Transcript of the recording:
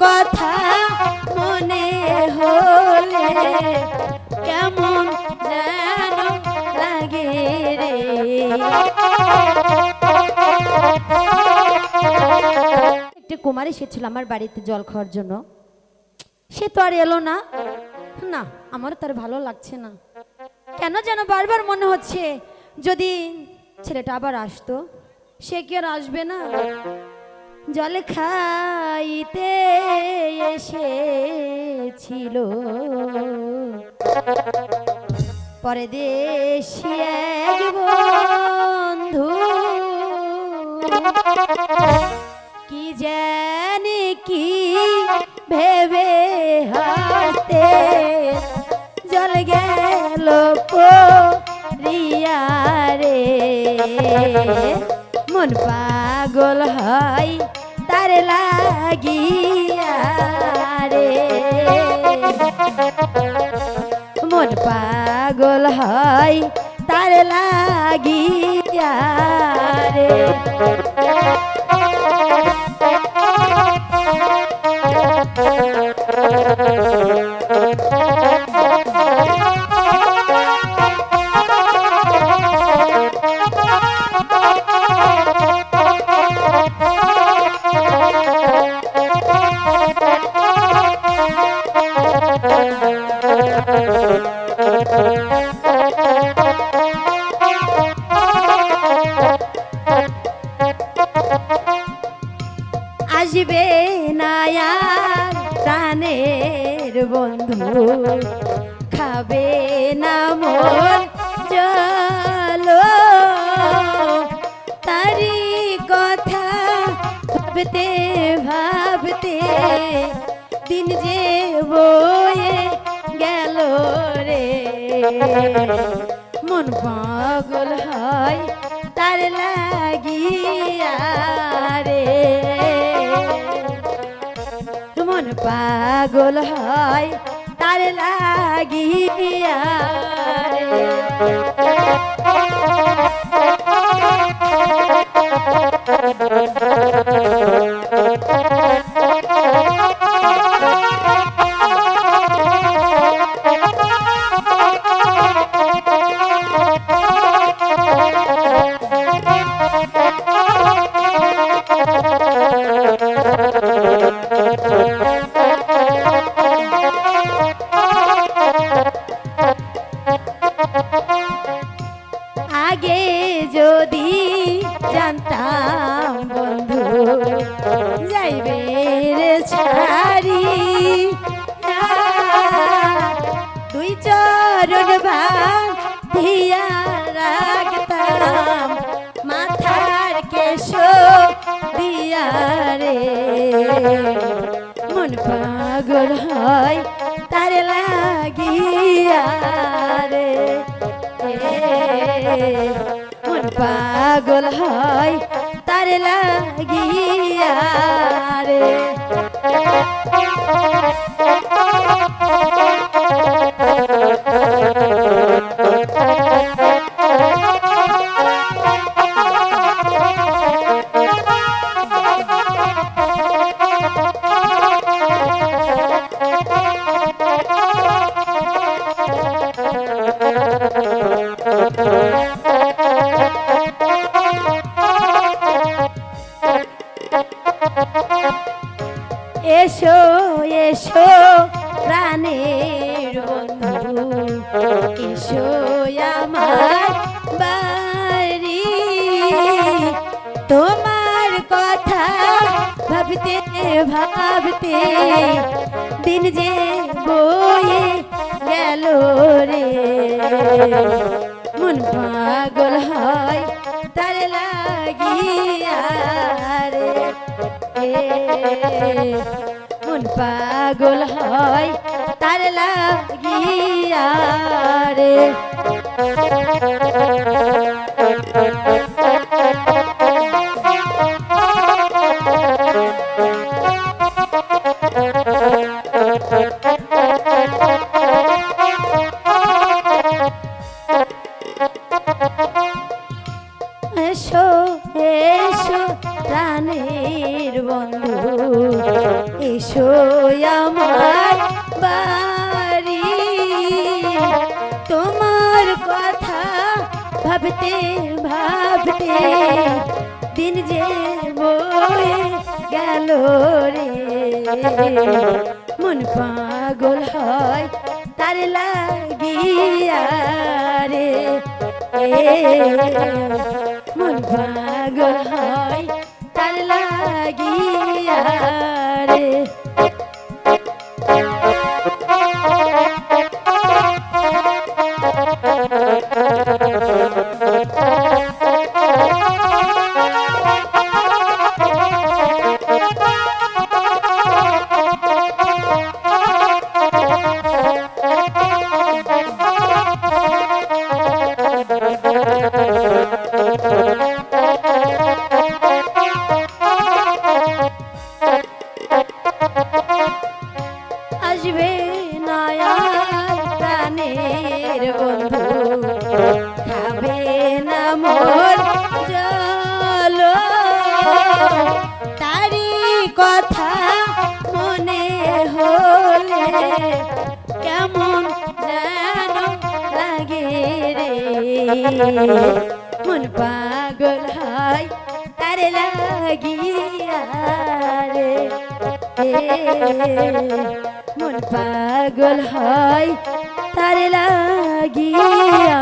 কথা মনে হলে কেমন যেন লাগে রে। একটা কুমার এসেছিল আমার বাড়িতে জল খাওয়ার জন্য, সে তো আর এলো না। না, আমার তার ভালো লাগছে না, কেন যেন বারবার মনে হচ্ছে যদি ছেলেটা আবার আসতো। সে কি আর আসবে না? জল খাইতে এসেছিল পরদেশী এক বন্ধু, কি জানি কি ভেবে হাসতে জল গেল পরিয়া রে। মন পাগল হয় তার লাগিয়া রে, মন পাগল হয় তার লাগিয়া রে। আসবে না আর প্রাণের বন্ধু, খাবে না মোর জল, তারি কথা ভাবতে ভাবতে দিন যে বয়ে গেল রে। মন পাগল হয় তার লাগিয়া রে, মন পাগল হয় তার লাগিয়া রে। আগে যদি জানতাম বন্ধু যাইবে রে ছাড়ি, দুই চরণ বাঁধিয়া রাখতাম মাথার কেশ দিয়া রে। মন পাগল হয় তার লাগিয়া রে, মন পাগল হয় তার লাগিয়া রে। এসো এসো প্রাণের বন্ধু, এসো আমার বাড়ি, তোমার কথা ভাবতে ভাবতে দিন যে বয়ে গেল রে। মন পাগল হয় তার লাগিয়া রে, মন পাগল হয় তার লাগিয়া রে। এসো এসো প্রাণের বন্ধু, এসো আমার বাড়ি তোমার কথা ভাবতে ভাবতে দিন যে বয়ে গেল রে মন পাগল হয় তার লাগিয়া রে মন পাগল হয় তার লাগিয়া রে আসবে না আর প্রাণের বন্ধু খাবে না মোর জল তারি কথা মনে হলে কেমন যেন লাগে রে মন পাগল হয় তার লাগিয়া রে মন পাগল হয় তার লাগিয়া